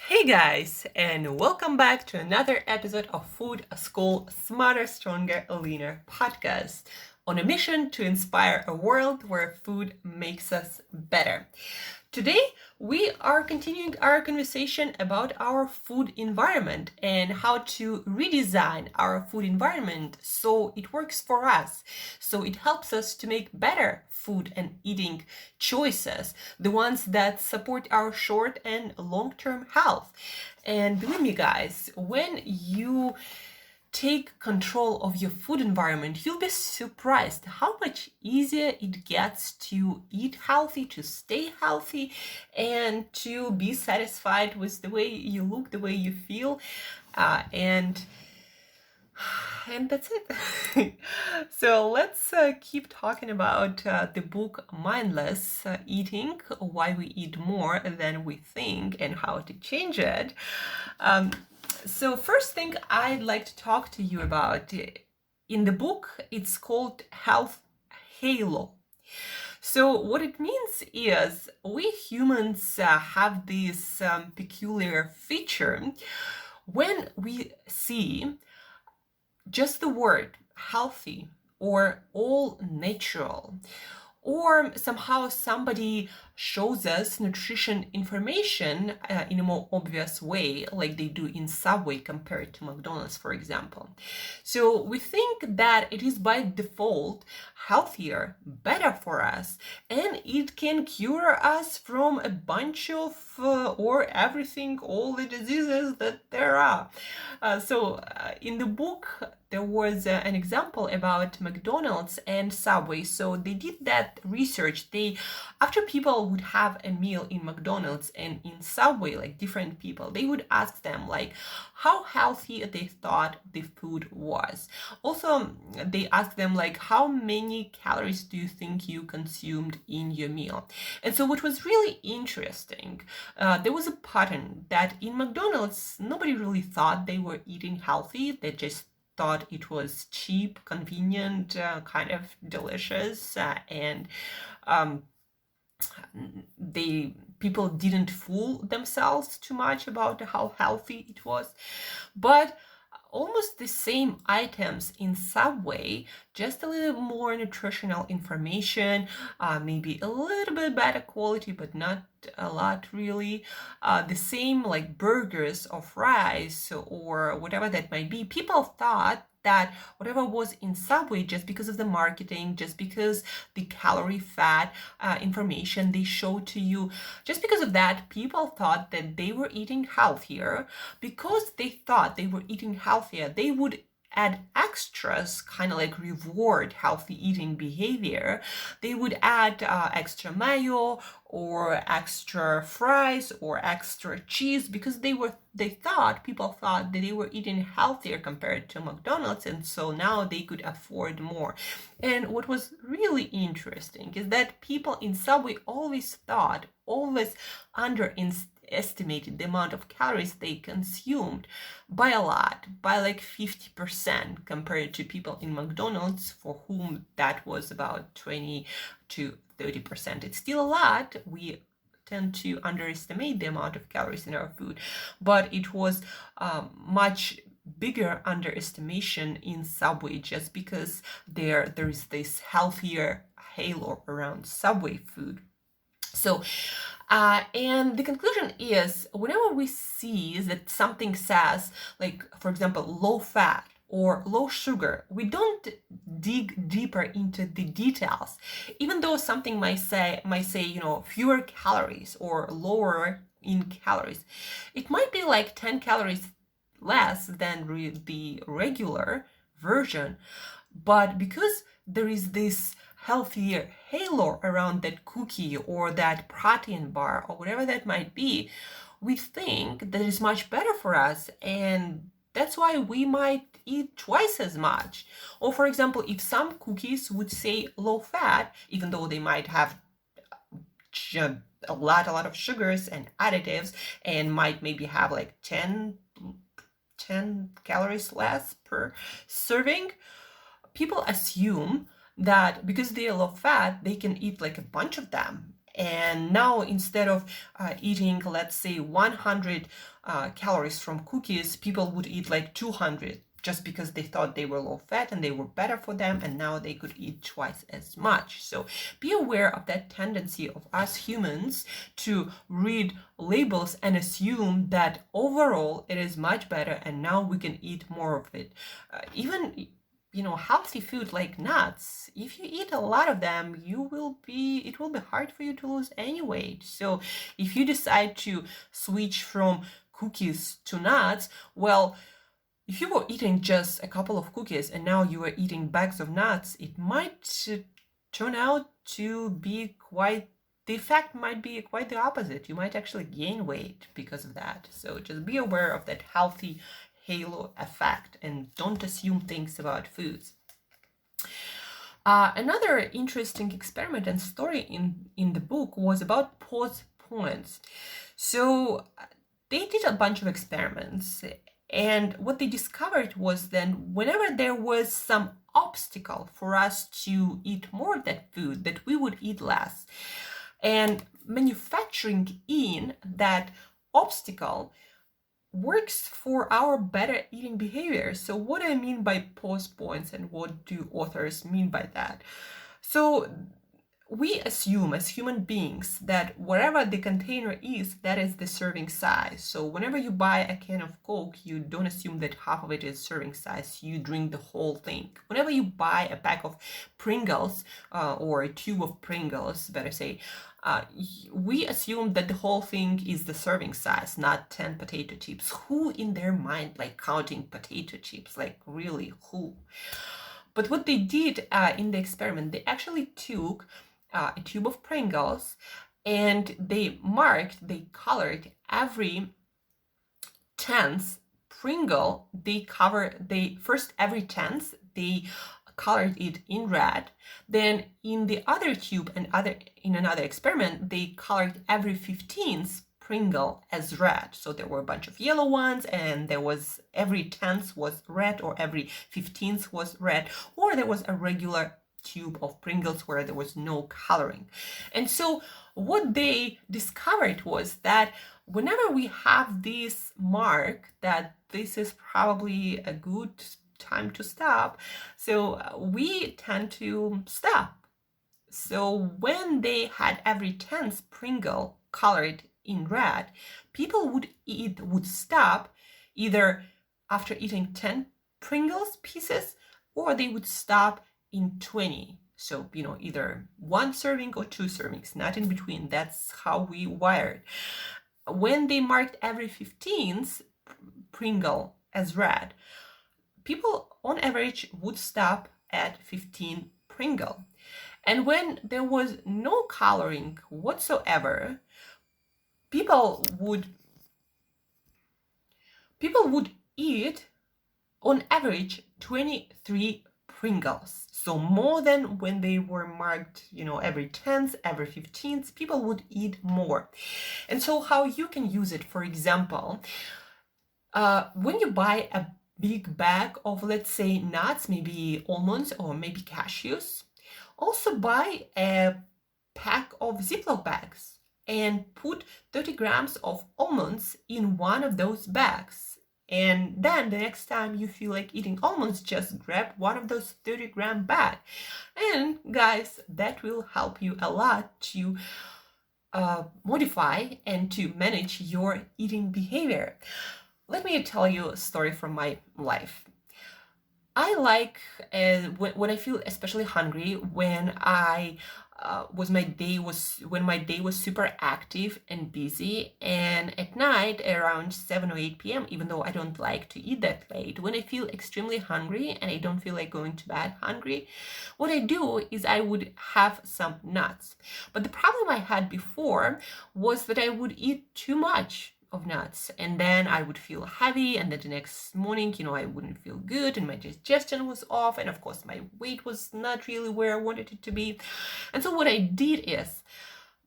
Hey guys, and welcome back to another episode of Food School Smarter, Stronger, Leaner podcast on a mission to inspire a world where food makes us better. Today, we are continuing our conversation about our food environment and how to redesign our food environment so it works for us, so it helps us to make better food and eating choices, the ones that support our short and long-term health. And believe me, guys, when you take control of your food environment, you'll be surprised how much easier it gets to eat healthy, to stay healthy, and to be satisfied with the way you look, the way you feel, and that's it. So let's keep talking about the book Mindless Eating, Why We Eat More Than We Think and How to Change It. So first thing I'd like to talk to you about, in the book, it's called Health Halo. So what it means is we humans have this peculiar feature. When we see just the word healthy or all natural, or somehow somebody shows us nutrition information in a more obvious way, like they do in Subway compared to McDonald's, for example. So we think that it is by default healthier, better for us, and it can cure us from a bunch of or everything, all the diseases that there are. So in the book, there was an example about McDonald's and Subway. So they did that research. After people would have a meal in McDonald's and in Subway, like different people, they would ask them like how healthy they thought the food was. Also, they asked them like how many calories do you think you consumed in your meal? And so what was really interesting, there was a pattern that in McDonald's, nobody really thought they were eating healthy. They just thought it was cheap, convenient, kind of delicious, and people didn't fool themselves too much about how healthy it was. But almost the same items in Subway, just a little more nutritional information, maybe a little bit better quality, but not a lot really. The same like burgers or fries or whatever that might be. People thought that whatever was in Subway, just because of the marketing, just because the calorie fat information they show to you, just because of that, people thought that they were eating healthier. Because they thought they were eating healthier, they would add extras, kind of like reward healthy eating behavior. They would add extra mayo or extra fries or extra cheese because people thought that they were eating healthier compared to McDonald's, and so now they could afford more. And what was really interesting is that people in Subway always underestimated the amount of calories they consumed by a lot, by like 50% compared to people in McDonald's, for whom that was about 20 to 30%. It's still a lot. We tend to underestimate the amount of calories in our food, but it was much bigger underestimation in Subway, just because there is this healthier halo around Subway food. So and the conclusion is, whenever we see that something says, like, for example, low fat or low sugar, we don't dig deeper into the details. Even though something might say, fewer calories or lower in calories, it might be like 10 calories less than the regular version. But because there is this healthier halo around that cookie or that protein bar or whatever that might be, we think that it's much better for us, and that's why we might eat twice as much. Or for example, if some cookies would say low fat, even though they might have a lot of sugars and additives and might maybe have like 10 calories less per serving, people assume that because they are low fat, they can eat like a bunch of them And now instead of eating, let's say, 100 calories from cookies, people would eat like 200 just because they thought they were low fat and they were better for them, and now they could eat twice as much. So be aware of that tendency of us humans to read labels and assume that overall it is much better and now we can eat more of it. Even healthy food like nuts, if you eat a lot of them, it will be hard for you to lose any weight. So if you decide to switch from cookies to nuts, well, if you were eating just a couple of cookies and now you are eating bags of nuts, it might turn out to be the effect might be quite the opposite. You might actually gain weight because of that. So just be aware of that healthy halo effect and don't assume things about foods. Another interesting experiment and story in the book was about pause points. So they did a bunch of experiments, and what they discovered was then whenever there was some obstacle for us to eat more of that food, that we would eat less. And manufacturing in that obstacle works for our better eating behavior. So what I mean by pause points and what do authors mean by that? So we assume as human beings that wherever the container is, that is the serving size. So whenever you buy a can of Coke, you don't assume that half of it is serving size. You drink the whole thing. Whenever you buy a pack of Pringles or a tube of Pringles, better say, we assume that the whole thing is the serving size, not 10 potato chips. Who in their mind like counting potato chips? Like really, who? But what they did in the experiment, they actually took a tube of Pringles and they colored every 10th Pringle. Every 10th, they colored it in red. Then in the other tube and in another experiment, they colored every 15th Pringle as red. So there were a bunch of yellow ones, and there was every 10th was red, or every 15th was red, or there was a regular tube of Pringles where there was no coloring. And so what they discovered was that whenever we have this mark that this is probably a good time to stop, so we tend to stop. So when they had every 10th Pringle colored in red, people would stop either after eating 10 Pringles pieces, or they would stop in 20. So, either one serving or two servings, not in between. That's how we wired. When they marked every 15th Pringle as red, people on average would stop at 15 Pringle. And when there was no coloring whatsoever, people would eat on average 23 Pringles. So more than when they were marked, every 10th, every 15th, people would eat more. And so how you can use it, for example, when you buy a big bag of, let's say, nuts, maybe almonds or maybe cashews, also buy a pack of Ziploc bags and put 30 grams of almonds in one of those bags. And then the next time you feel like eating almonds, just grab one of those 30-gram bags. And guys, that will help you a lot to modify and to manage your eating behavior. Let me tell you a story from my life. I like when I feel especially hungry, when my day was super active and busy, and at night around 7 or 8 p.m., even though I don't like to eat that late, when I feel extremely hungry and I don't feel like going to bed hungry, what I do is I would have some nuts. But the problem I had before was that I would eat too much of nuts, and then I would feel heavy, and then the next morning, I wouldn't feel good, and my digestion was off, and of course my weight was not really where I wanted it to be. And so what I did is,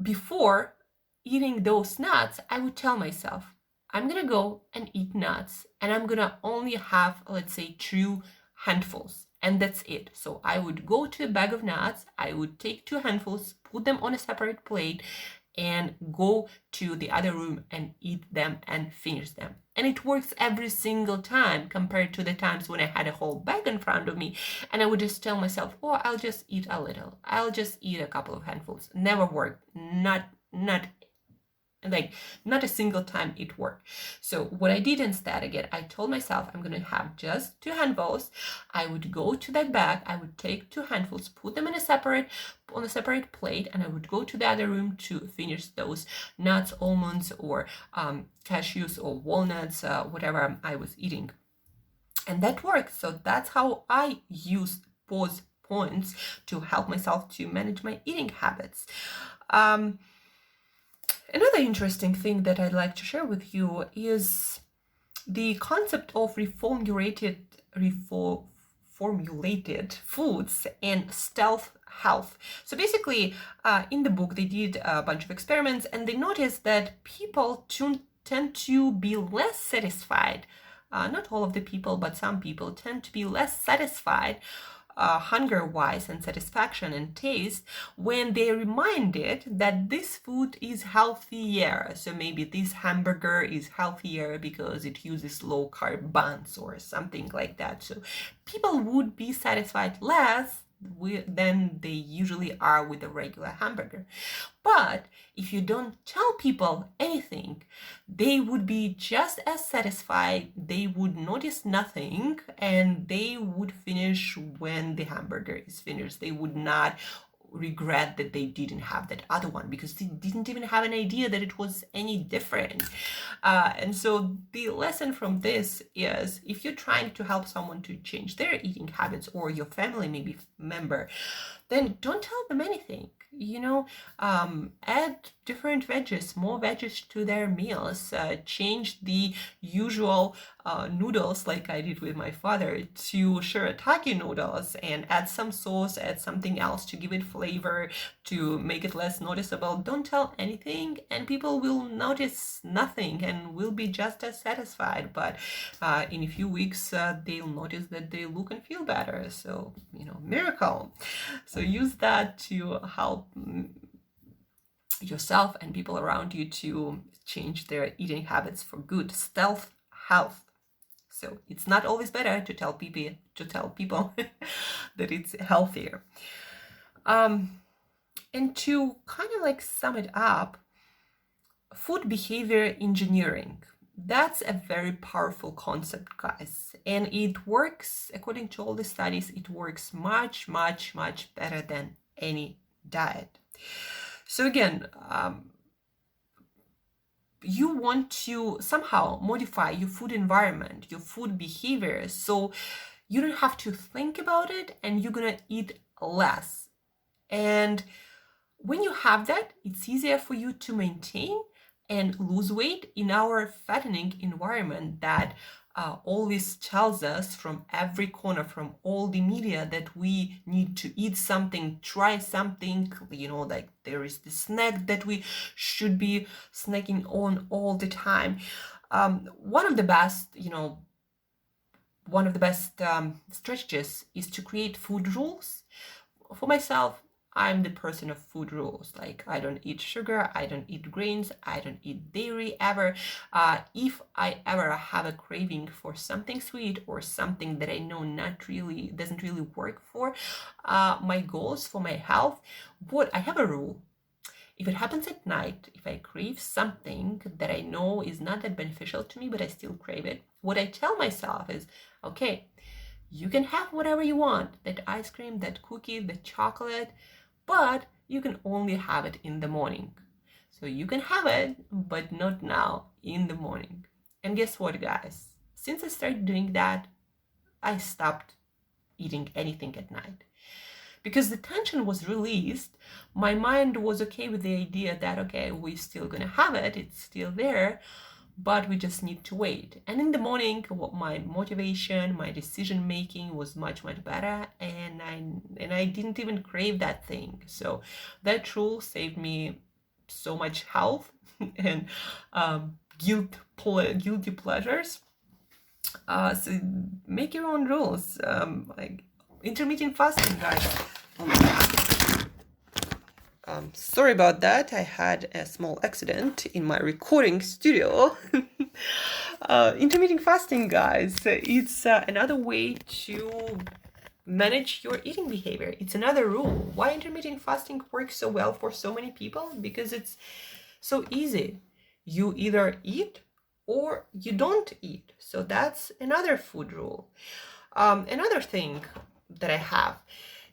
before eating those nuts, I would tell myself, I'm gonna go and eat nuts, and I'm gonna only have, let's say, 2 handfuls. And that's it. So I would go to a bag of nuts, I would take 2 handfuls, put them on a separate plate, and go to the other room and eat them and finish them. And it works every single time compared to the times when I had a whole bag in front of me and I would just tell myself, oh, I'll just eat a little. I'll just eat a couple of handfuls. Never worked. Not a single time it worked. So what I did instead, again, I told myself I'm going to have just 2 handfuls. I would go to that bag, I would take 2 handfuls, put them on a separate plate, and I would go to the other room to finish those nuts, almonds, or cashews or walnuts, whatever I was eating. And that worked. So that's how I use pause points to help myself to manage my eating habits. Another interesting thing that I'd like to share with you is the concept of reformulated foods and stealth health. So basically, in the book, they did a bunch of experiments and they noticed that people tend to be less satisfied. Not all of the people, but some people tend to be less satisfied hunger-wise and satisfaction and taste when they're reminded that this food is healthier. So maybe this hamburger is healthier because it uses low-carb buns or something like that. So people would be satisfied less than they usually are with a regular hamburger. But if you don't tell people anything, they would be just as satisfied, they would notice nothing, and they would finish when the hamburger is finished. They would not regret that they didn't have that other one because they didn't even have an idea that it was any different. And so the lesson from this is, if you're trying to help someone to change their eating habits, or your family maybe member, then don't tell them anything. Add different veggies, more veggies to their meals, change the usual noodles like I did with my father to shirataki noodles, and add some sauce, add something else to give it flavor, to make it less noticeable. Don't tell anything and people will notice nothing and will be just as satisfied, but in a few weeks they'll notice that they look and feel better. So miracle. So use that to help yourself and people around you to change their eating habits for good. Stealth health. So it's not always better to tell people that it's healthier. And to kind of sum it up, food behavior engineering. That's a very powerful concept, guys. And it works, according to all the studies, it works much, much, much better than any diet. So again, you want to somehow modify your food environment, your food behavior, so you don't have to think about it and you're gonna eat less. And when you have that, it's easier for you to maintain and lose weight in our fattening environment that always tells us from every corner, from all the media, that we need to eat something, try something, like there is the snack that we should be snacking on all the time. One of the best strategies is to create food rules. For myself, I'm the person of food rules. Like, I don't eat sugar, I don't eat grains, I don't eat dairy ever. If I ever have a craving for something sweet or something that I know doesn't really work for my goals, for my health, I have a rule. If it happens at night, if I crave something that I know is not that beneficial to me, but I still crave it, what I tell myself is, okay, you can have whatever you want, that ice cream, that cookie, that chocolate, but you can only have it in the morning. So you can have it, but not now, in the morning. And guess what, guys? Since I started doing that, I stopped eating anything at night. Because the tension was released, my mind was okay with the idea that, okay, we're still gonna have it, it's still there, but we just need to wait. And in the morning, my motivation, my decision making was much, much better, and I didn't even crave that thing. So that rule saved me so much health and guilty pleasures. So make your own rules. intermittent fasting, guys. Oh my God. Sorry about that. I had a small accident in my recording studio. Intermittent fasting, guys, it's another way to manage your eating behavior. It's another rule. Why intermittent fasting works so well for so many people? Because it's so easy. You either eat or you don't eat. So that's another food rule. Another thing that I have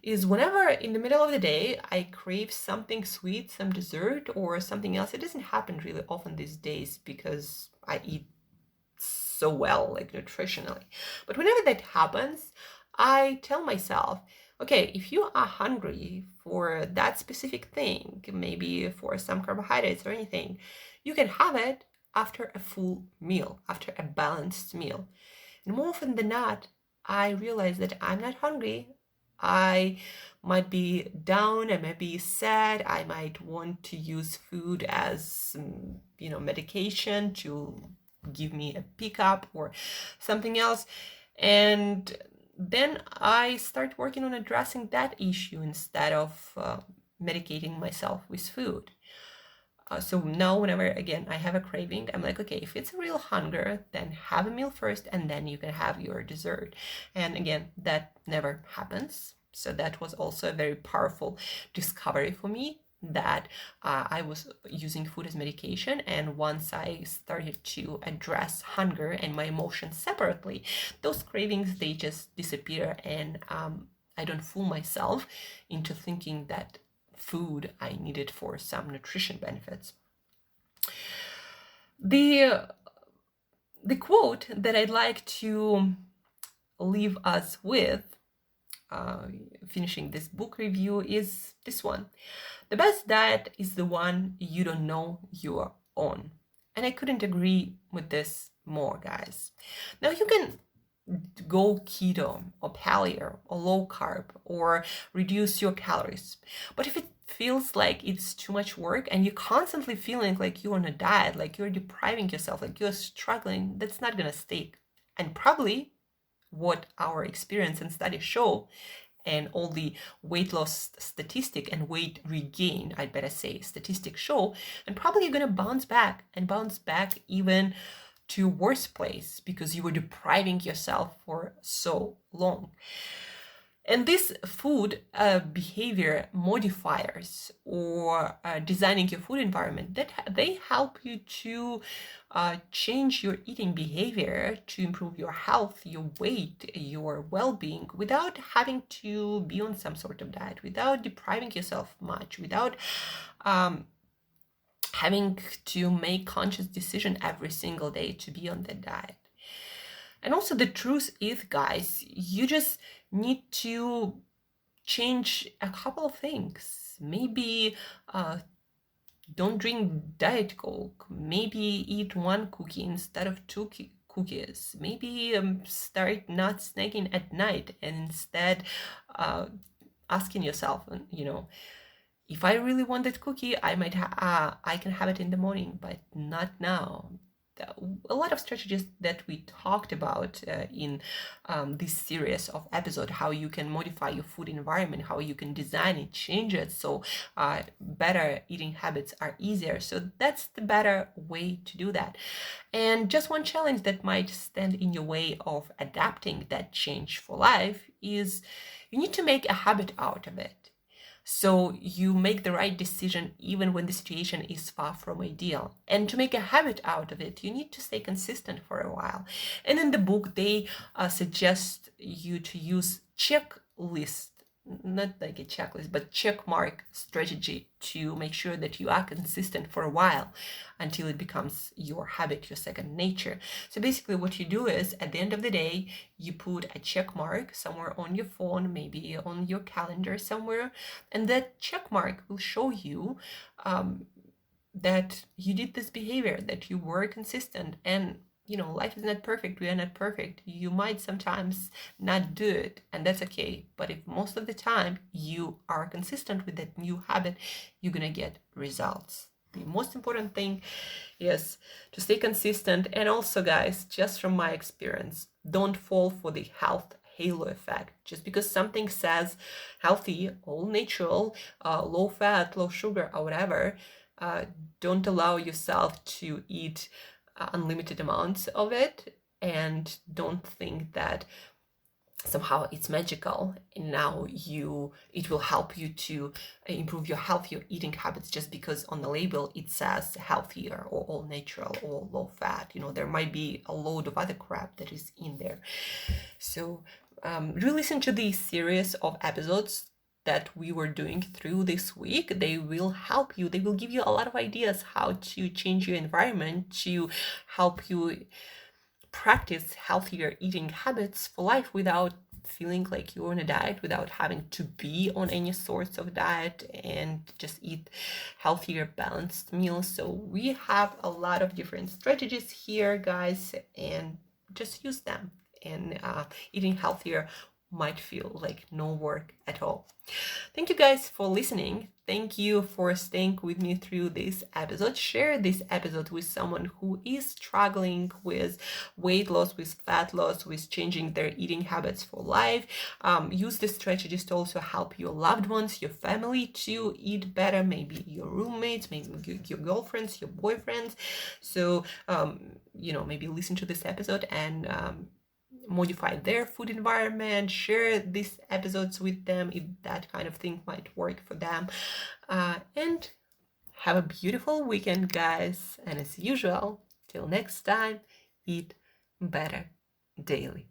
is whenever in the middle of the day I crave something sweet, some dessert or something else. It doesn't happen really often these days because I eat so well, like nutritionally. But whenever that happens, I tell myself, okay, if you are hungry for that specific thing, maybe for some carbohydrates or anything, you can have it after a full meal, after a balanced meal. And more often than not, I realize that I'm not hungry. I might be down, I might be sad, I might want to use food as, medication to give me a pickup or something else. And then I start working on addressing that issue instead of medicating myself with food. So now whenever, again, I have a craving, I'm like, okay, if it's a real hunger, then have a meal first and then you can have your dessert. And again, that never happens. So that was also a very powerful discovery for me, that I was using food as medication. And once I started to address hunger and my emotions separately, those cravings, they just disappear. And I don't fool myself into thinking that food I needed for some nutrition benefits. The quote that I'd like to leave us with, finishing this book review, is this one. The best diet is the one you don't know you're on. And I couldn't agree with this more, guys. Now you can go keto or paleo or low carb or reduce your calories. But if it feels like it's too much work and you're constantly feeling like you're on a diet, like you're depriving yourself, like you're struggling, that's not gonna stick. And probably what our experience and studies show, and all the weight loss statistic and weight regain, I'd better say, statistics show, and probably you're gonna bounce back even to worse place because you were depriving yourself for so long. And these food behavior modifiers or designing your food environment, that they help you to change your eating behavior to improve your health, your weight, your well-being, without having to be on some sort of diet, without depriving yourself much, without having to make conscious decision every single day to be on that diet. And also the truth is, guys, you just need to change a couple of things. Maybe don't drink Diet Coke. Maybe eat one cookie instead of two cookies. Maybe start not snacking at night and instead asking yourself, if I really want that cookie, I can have it in the morning, but not now. A lot of strategies that we talked about in this series of episodes, how you can modify your food environment, how you can design it, change it, so better eating habits are easier. So that's the better way to do that. And just one challenge that might stand in your way of adapting that change for life is you need to make a habit out of it. So you make the right decision even when the situation is far from ideal. And to make a habit out of it, you need to stay consistent for a while. And in the book, they suggest you to use checklist, not like a checklist, but check mark strategy to make sure that you are consistent for a while until it becomes your habit, your second nature. So basically what you do is at the end of the day, you put a check mark somewhere on your phone, maybe on your calendar somewhere, and that check mark will show you that you did this behavior, that you were consistent. And life is not perfect. We are not perfect. You might sometimes not do it, and that's okay. But if most of the time you are consistent with that new habit, you're gonna get results. The most important thing is to stay consistent. And also, guys, just from my experience, don't fall for the health halo effect. Just because something says healthy, all natural, low fat, low sugar, or whatever, don't allow yourself to eat unlimited amounts of it, and don't think that somehow it's magical and now it will help you to improve your health, your eating habits, just because on the label it says healthier or all natural or low fat. There might be a load of other crap that is in there. So re-listen to the series of episodes that we were doing through this week. They will help you. They will give you a lot of ideas how to change your environment to help you practice healthier eating habits for life without feeling like you're on a diet, without having to be on any sorts of diet, and just eat healthier, balanced meals. So we have a lot of different strategies here, guys, and just use them. And eating healthier might feel like no work at all. Thank you guys for listening. Thank you for staying with me through this episode. Share this episode with someone who is struggling with weight loss, with fat loss, with changing their eating habits for life. Use the strategies to also help your loved ones, your family to eat better, maybe your roommates, maybe your girlfriends, your boyfriends. So, maybe listen to this episode and modify their food environment, share these episodes with them if that kind of thing might work for them. And have a beautiful weekend, guys. And as usual, till next time, eat better daily.